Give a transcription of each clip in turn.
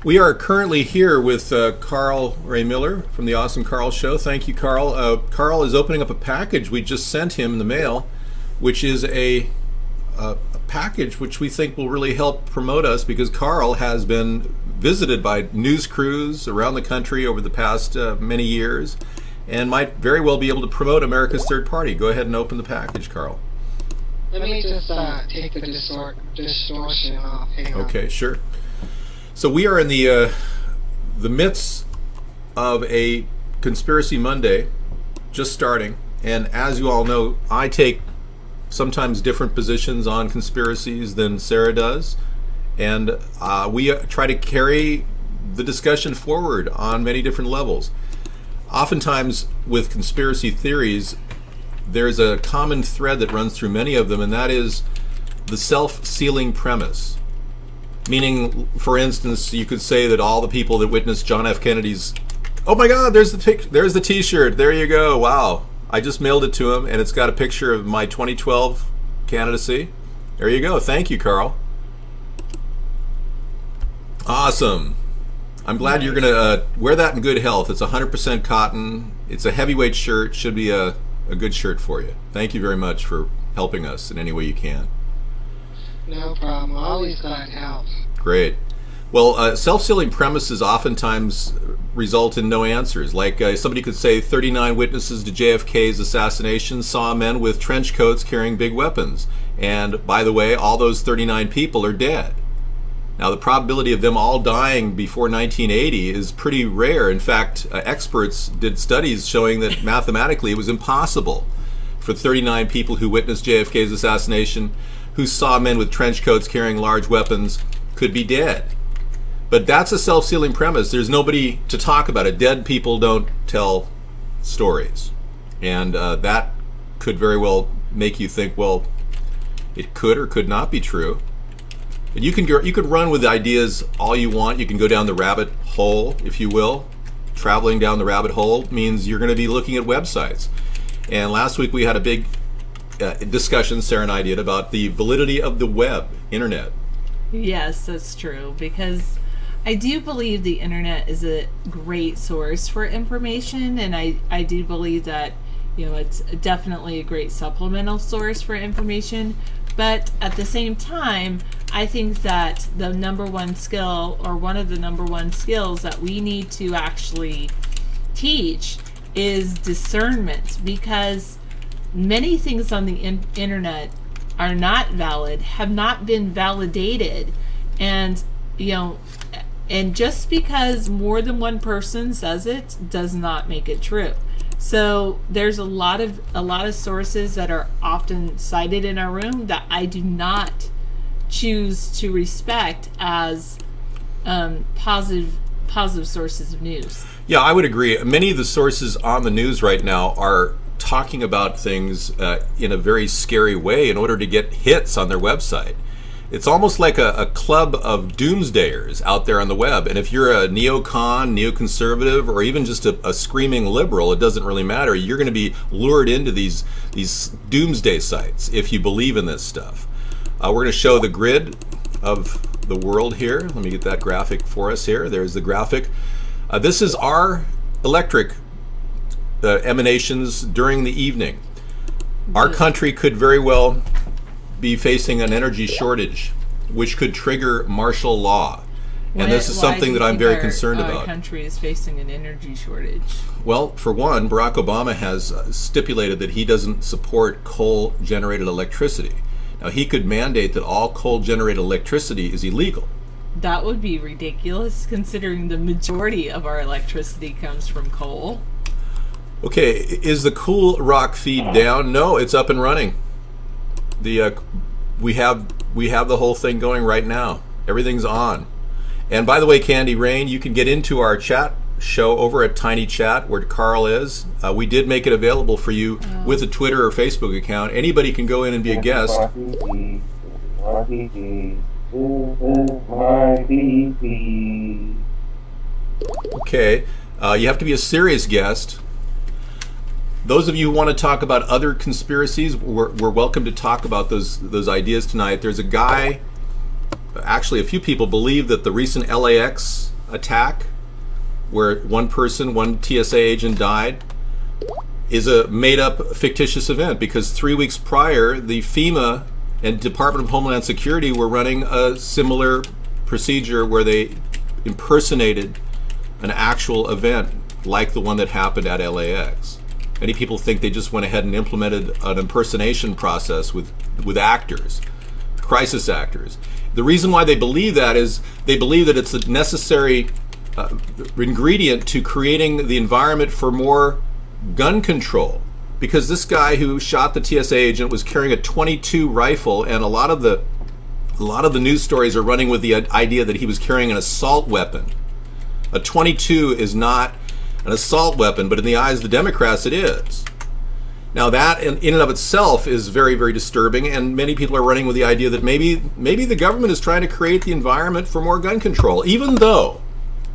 We are currently here with Carl Ray Miller from the Awesome Carl Show. Thank you, Carl. Carl is opening up a package we just sent him in the mail, which is a package which we think will really help promote us, because Carl has been visited by news crews around the country over the past many years and might very well be able to promote America's Third Party. Go ahead and open the package, Carl. Let me just take the distortion off. Hang on. Okay, sure. So we are in the midst of a Conspiracy Monday, just starting, and as you all know, I take sometimes different positions on conspiracies than Sarah does, and we try to carry the discussion forward on many different levels. Oftentimes with conspiracy theories, there's a common thread that runs through many of them, and that is the self-sealing premise. Meaning, for instance, you could say that all the people that witnessed John F. Kennedy's, oh my God, there's the T-shirt, there you go, wow, I just mailed it to him, and it's got a picture of my 2012 candidacy. There you go. Thank you, Carl. Awesome. I'm glad you're going to wear that in good health. It's 100% cotton. It's a heavyweight shirt. Should be a good shirt for you. Thank you very much for helping us in any way you can. No problem. Always glad to help. Great. Well, self-sealing premises oftentimes result in no answers. Like somebody could say 39 witnesses to JFK's assassination saw men with trench coats carrying big weapons. And by the way, all those 39 people are dead. Now, the probability of them all dying before 1980 is pretty rare. In fact, experts did studies showing that mathematically it was impossible for 39 people who witnessed JFK's assassination, who saw men with trench coats carrying large weapons, could be dead. But that's a self-sealing premise. There's nobody to talk about it. Dead people don't tell stories. And that could very well make you think, well, it could or could not be true. And you can run with ideas all you want. You can go down the rabbit hole, if you will. Traveling down the rabbit hole means you're going to be looking at websites. And last week we had a big discussion, Sarah and I did, about the validity of the web, internet. Yes, that's true, because I do believe the internet is a great source for information, and I do believe that, it's definitely a great supplemental source for information. But at the same time, I think that the number one skill, or one of the number one skills that we need to actually teach, is discernment, because many things on the internet are not valid, have not been validated, and and just because more than one person says it does not make it true. So there's a lot of sources that are often cited in our room that I do not choose to respect as positive sources of news. Yeah, I would agree. Many of the sources on the news right now are talking about things in a very scary way in order to get hits on their website. It's almost like a club of doomsdayers out there on the web. And if you're a neocon, neoconservative, or even just a screaming liberal, it doesn't really matter. You're going to be lured into these doomsday sites if you believe in this stuff. We're going to show the grid of the world here. Let me get that graphic for us here. There's the graphic. This is our electric emanations during the evening. Our country could very well be facing an energy shortage, which could trigger martial law. And this is something that I'm very concerned about. Our country is facing an energy shortage. Well, for one, Barack Obama has stipulated that he doesn't support coal-generated electricity. Now, he could mandate that all coal-generated electricity is illegal. That would be ridiculous, considering the majority of our electricity comes from coal. Okay, is the Cool Rock feed down? No, it's up and running. We have the whole thing going right now. Everything's on. And by the way, Candy Rain, you can get into our chat show over at Tiny Chat, where Carl is. We did make it available for you with a Twitter or Facebook account. Anybody can go in and be a guest. Okay, you have to be a serious guest. Those of you who want to talk about other conspiracies, we're welcome to talk about those ideas tonight. There's a guy, actually a few people believe that the recent LAX attack where one TSA agent died is a made-up fictitious event, because 3 weeks prior, the FEMA and Department of Homeland Security were running a similar procedure where they impersonated an actual event like the one that happened at LAX. Many people think they just went ahead and implemented an impersonation process with actors, crisis actors. The reason why they believe that is they believe that it's a necessary ingredient to creating the environment for more gun control, because this guy who shot the TSA agent was carrying a .22 rifle, and a lot of the news stories are running with the idea that he was carrying an assault weapon. A .22 is not an assault weapon, but in the eyes of the Democrats it is. Now that in and of itself is very, very disturbing, and many people are running with the idea that maybe the government is trying to create the environment for more gun control, even though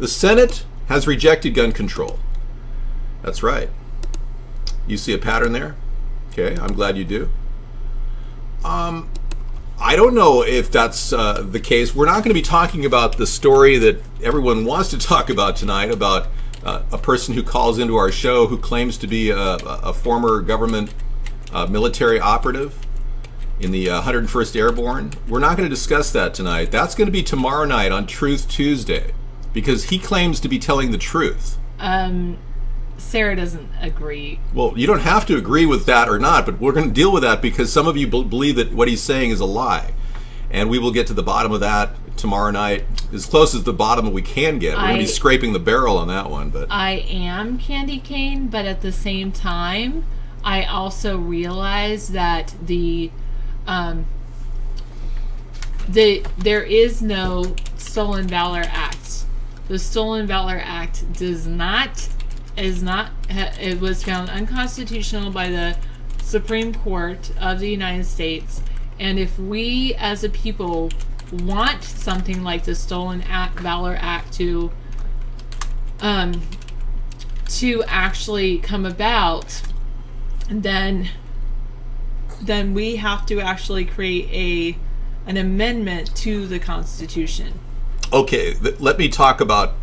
the Senate has rejected gun control. That's right. You see a pattern there? Okay, I'm glad you do. I don't know if that's the case. We're not going to be talking about the story that everyone wants to talk about tonight, about a person who calls into our show who claims to be a former government military operative in the 101st Airborne. We're not going to discuss that tonight. That's going to be tomorrow night on Truth Tuesday, because he claims to be telling the truth. Sarah doesn't agree. Well, you don't have to agree with that or not, but we're going to deal with that because some of you believe that what he's saying is a lie. And we will get to the bottom of that tomorrow night, as close as the bottom we can get. We're going to be scraping the barrel on that one. But I am Candy Cane, but at the same time, I also realize that there is no Stolen Valor Act. The Stolen Valor Act it was found unconstitutional by the Supreme Court of the United States. And if we as a people want something like the Stolen Valor Act to actually come about, then we have to actually create an amendment to the Constitution. Okay, let me talk about,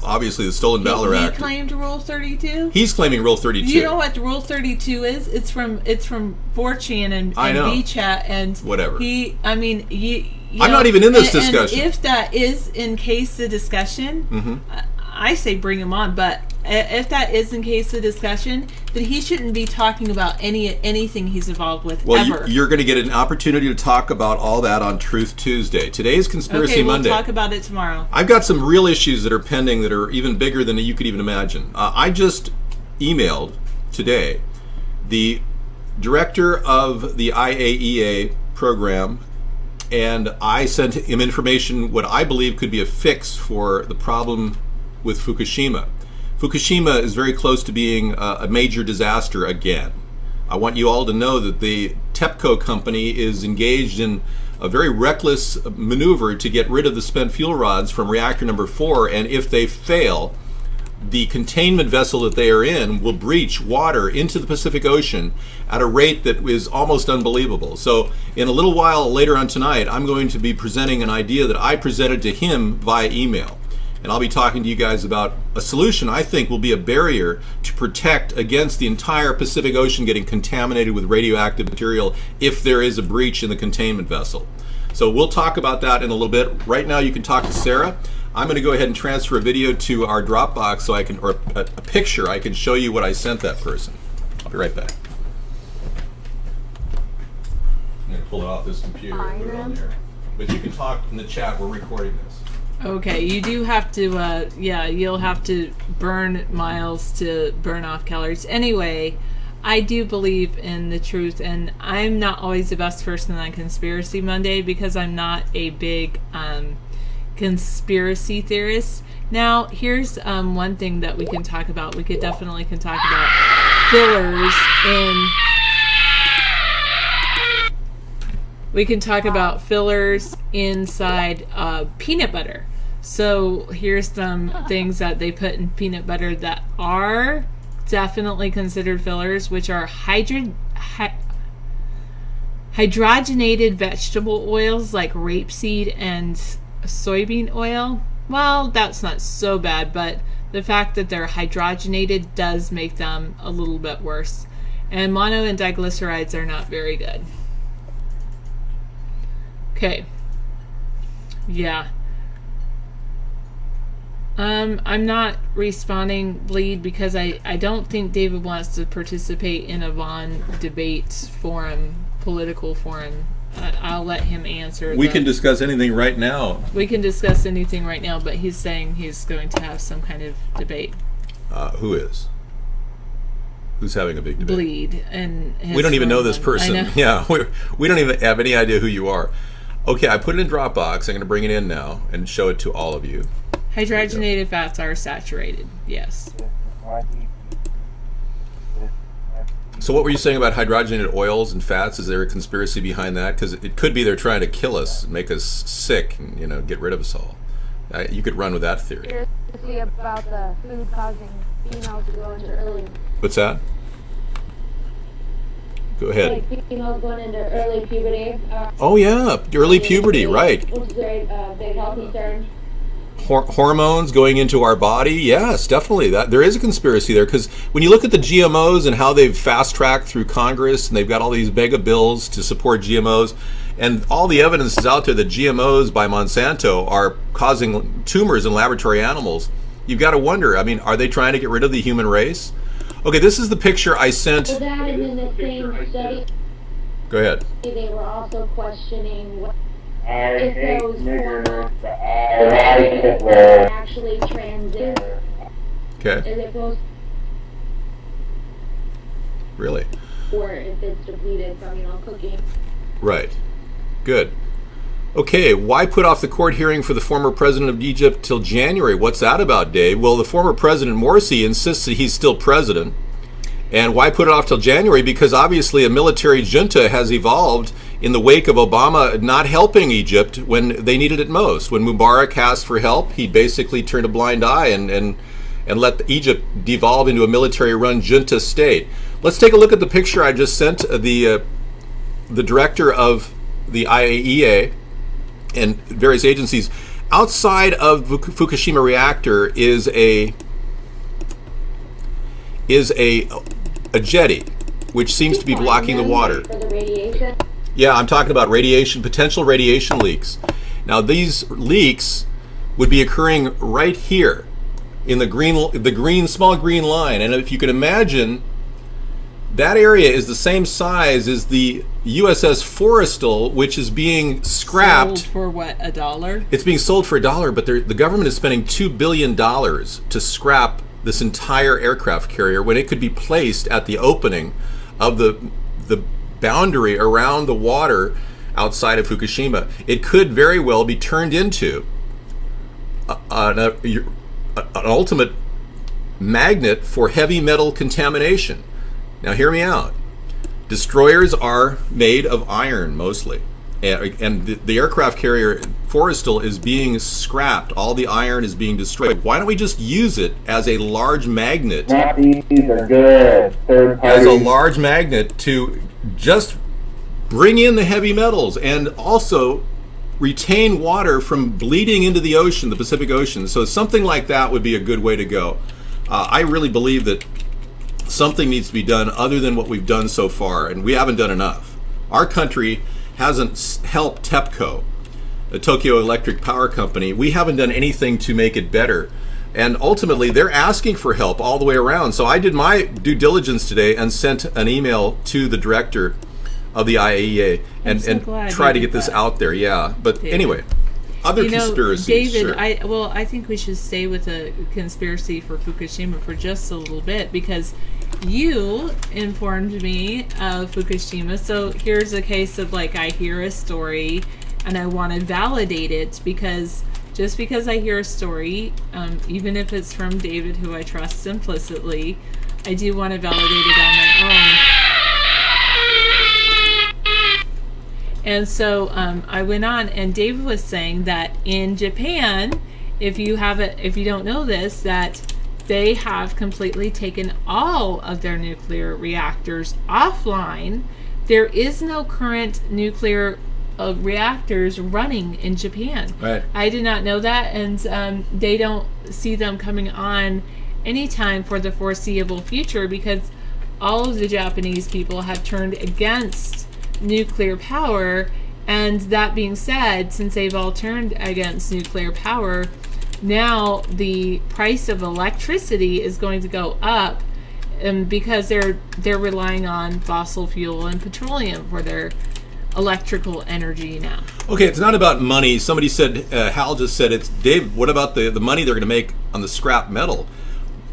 obviously, the Stolen Valor Act. He claimed Rule 32? He's claiming Rule 32. You know what Rule 32 is? It's from 4chan and VChat and whatever. I'm not even in this discussion. And if that is in case of discussion, I say bring him on. But if that is in case of discussion, then he shouldn't be talking about anything he's involved with ever. You're going to get an opportunity to talk about all that on Truth Tuesday. Today's Conspiracy Monday. We'll talk about it tomorrow. I've got some real issues that are pending that are even bigger than you could even imagine. I just emailed today the director of the IAEA program, and I sent him information what I believe could be a fix for the problem with Fukushima. Fukushima is very close to being a major disaster again. I want you all to know that the TEPCO company is engaged in a very reckless maneuver to get rid of the spent fuel rods from reactor number 4, and if they fail, the containment vessel that they are in will breach water into the Pacific Ocean at a rate that is almost unbelievable. So in a little while later on tonight, I'm going to be presenting an idea that I presented to him via email. And I'll be talking to you guys about a solution I think will be a barrier to protect against the entire Pacific Ocean getting contaminated with radioactive material if there is a breach in the containment vessel. So we'll talk about that in a little bit. Right now you can talk to Sarah. I'm going to go ahead and transfer a video to our Dropbox so I can, or a picture, I can show you what I sent that person. I'll be right back. I'm going to pull it off this computer and put it on there. But you can talk in the chat. We're recording this. Okay, you do have to, you'll have to burn miles to burn off calories. Anyway, I do believe in the truth, and I'm not always the best person on Conspiracy Monday because I'm not a big conspiracy theorist. Now, here's one thing that we can talk about. We can talk about fillers in... We can talk about fillers inside peanut butter. So here's some things that they put in peanut butter that are definitely considered fillers, which are hydrogenated vegetable oils like rapeseed and soybean oil. well, that's not so bad, but the fact that they're hydrogenated does make them a little bit worse. And mono and diglycerides are not very good. Okay. Yeah. I'm not responding, Bleed, because I don't think David wants to participate in a Vaughn debate forum, political forum. I'll let him answer. We can discuss anything right now. We can discuss anything right now, but he's saying he's going to have some kind of debate. Who is? Who's having a big debate? Bleed. And we don't even know this person. I know. Yeah, we don't even have any idea who you are. Okay, I put it in Dropbox. I'm going to bring it in now and show it to all of you. Hydrogenated fats are saturated, yes. So what were you saying about hydrogenated oils and fats? Is there a conspiracy behind that? Because it could be they're trying to kill us, make us sick, and get rid of us all. You could run with that theory. Conspiracy about the food causing females to go into early. What's that? Go ahead. Like females going into early puberty. Oh yeah, early puberty, right? Which is very big health concern. Hormones going into our body, yes, definitely. That there is a conspiracy there, because when you look at the GMOs and how they've fast-tracked through Congress, and they've got all these mega bills to support GMOs, and all the evidence is out there that GMOs by Monsanto are causing tumors in laboratory animals, you've got to wonder, are they trying to get rid of the human race? Okay, this is the picture I sent. Well, that and in the same study, Go ahead. they were also questioning what if those hormones actually transit. Okay. Is it supposed Really? or if it's depleted from, cooking. Right. Good. Okay, why put off the court hearing for the former president of Egypt till January? What's that about, Dave? Well, the former president, Morsi, insists that he's still president. And why put it off till January? Because obviously a military junta has evolved in the wake of Obama not helping Egypt when they needed it most. When Mubarak asked for help, he basically turned a blind eye and let Egypt devolve into a military-run junta state. Let's take a look at the picture I just sent the director of the IAEA and various agencies. Outside of Fukushima reactor is a jetty, which seems to be blocking the water. For the radiation. Yeah, I'm talking about potential radiation leaks. Now, these leaks would be occurring right here in the small green line. And if you can imagine, that area is the same size as the USS Forrestal, which is being scrapped. Sold for what, $1? It's being sold for $1, but the government is spending $2 billion to scrap this entire aircraft carrier when it could be placed at the opening of the boundary around the water outside of Fukushima. It could very well be turned into an ultimate magnet for heavy metal contamination. Now hear me out. Destroyers are made of iron mostly. And the aircraft carrier Forrestal is being scrapped. All the iron is being destroyed. Why don't we just use it as a large magnet? These are good. Third party. As a large magnet to just bring in the heavy metals and also retain water from bleeding into the ocean, the Pacific Ocean. So something like that would be a good way to go. I really believe that something needs to be done other than what we've done so far, and we haven't done enough. Our country hasn't helped TEPCO, the Tokyo Electric Power Company. We haven't done anything to make it better. And ultimately, they're asking for help all the way around. So I did my due diligence today and sent an email to the director of the IAEA and try to get this out there. Yeah, but David. Anyway, other conspiracies. David, sure. I think we should stay with the conspiracy for Fukushima for just a little bit, because you informed me of Fukushima. So here's a case of, like, I hear a story and I want to validate it, because just because I hear a story, even if it's from David, who I trust implicitly, I do want to validate it on my own. And so I went on, and David was saying that in Japan, if you don't know this, that they have completely taken all of their nuclear reactors offline. There is no current nuclear reactors running in Japan. Right. I did not know that, and they don't see them coming on anytime for the foreseeable future because all of the Japanese people have turned against nuclear power. And that being said, since they've all turned against nuclear power, now the price of electricity is going to go up, because they're relying on fossil fuel and petroleum for their electrical energy now. Okay, it's not about money. Somebody said, Hal just said, it's Dave, what about the money they're going to make on the scrap metal?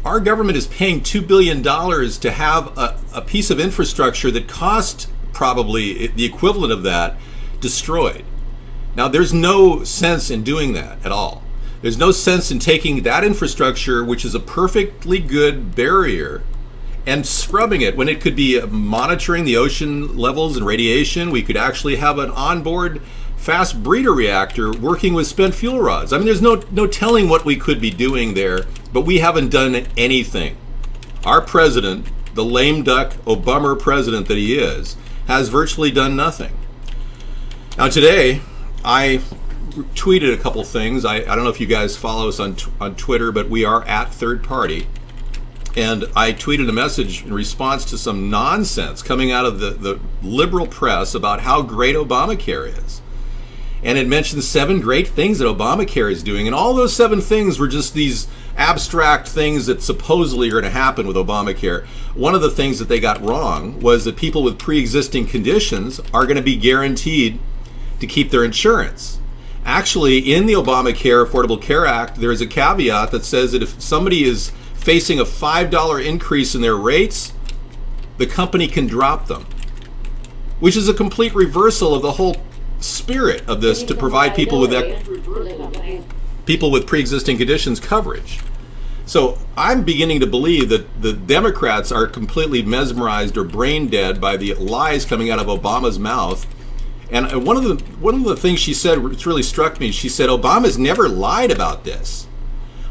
Our government is paying $2 billion to have a piece of infrastructure that cost probably the equivalent of that destroyed. Now, there's no sense in doing that at all. There's no sense in taking that infrastructure, which is a perfectly good barrier, and scrubbing it when it could be monitoring the ocean levels and radiation. We could actually have an onboard fast breeder reactor working with spent fuel rods. I mean, there's no telling what we could be doing there, but we haven't done anything. Our president, the lame duck Obama president that he is, has virtually done nothing. Now today, I tweeted a couple things. I don't know if you guys follow us on Twitter, but we are at Third Party. And I tweeted a message in response to some nonsense coming out of the liberal press about how great Obamacare is. And it mentioned 7 great things that Obamacare is doing. And all those 7 things were just these abstract things that supposedly are going to happen with Obamacare. One of the things that they got wrong was that people with pre-existing conditions are going to be guaranteed to keep their insurance. Actually, in the Obamacare Affordable Care Act, there is a caveat that says that if somebody is facing a $5 increase in their rates, the company can drop them, which is a complete reversal of the whole spirit of this, to provide people with pre-existing conditions coverage. So I'm beginning to believe that the Democrats are completely mesmerized or brain dead by the lies coming out of Obama's mouth. And one of the things she said, which really struck me, she said Obama's never lied about this.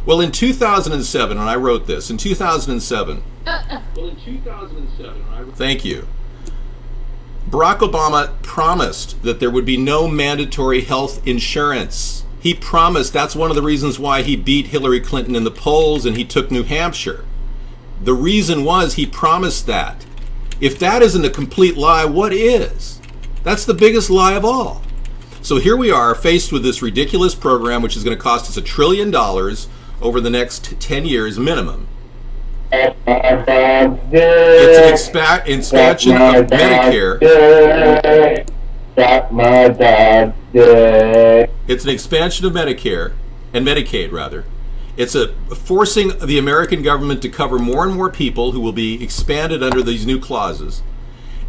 Well, in 2007, when I wrote this, thank you, Barack Obama promised that there would be no mandatory health insurance. He promised. That's one of the reasons why he beat Hillary Clinton in the polls and he took New Hampshire. The reason was he promised that. If that isn't a complete lie, what is? That's the biggest lie of all. So here we are faced with this ridiculous program, which is going to cost us $1 trillion over the next 10 years minimum. It's an expansion of Medicare. It's an expansion of Medicare and Medicaid, rather. It's forcing the American government to cover more and more people who will be expanded under these new clauses.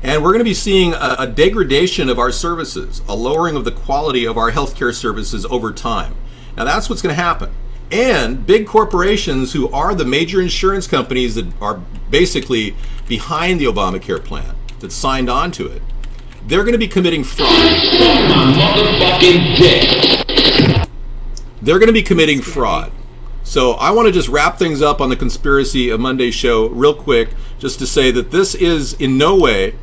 And we're going to be seeing a degradation of our services, a lowering of the quality of our healthcare services over time. Now that's what's going to happen. And big corporations who are the major insurance companies that are basically behind the Obamacare plan, that signed on to it, they're going to be committing fraud. They're going to be committing fraud. So I want to just wrap things up on the Conspiracy of Monday show real quick, just to say that this is in no way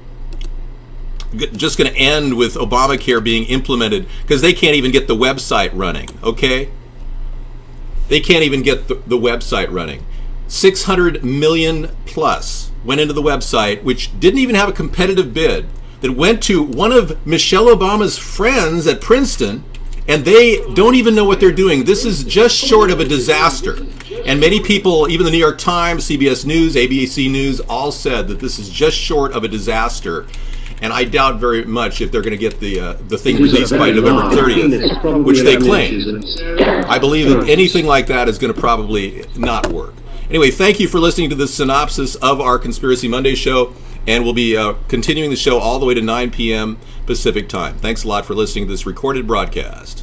just going to end with Obamacare being implemented, because they can't even get the website running, okay? They can't even get the website running. 600 million plus went into the website, which didn't even have a competitive bid, that went to one of Michelle Obama's friends at Princeton, and they don't even know what they're doing. This is just short of a disaster. And many people, even the New York Times, CBS News, ABC News, all said that this is just short of a disaster. And I doubt very much if they're going to get the thing released by November 30th, which they claim. I believe that anything like that is going to probably not work. Anyway, thank you for listening to this synopsis of our Conspiracy Monday show, and we'll be continuing the show all the way to 9 p.m. Pacific time. Thanks a lot for listening to this recorded broadcast.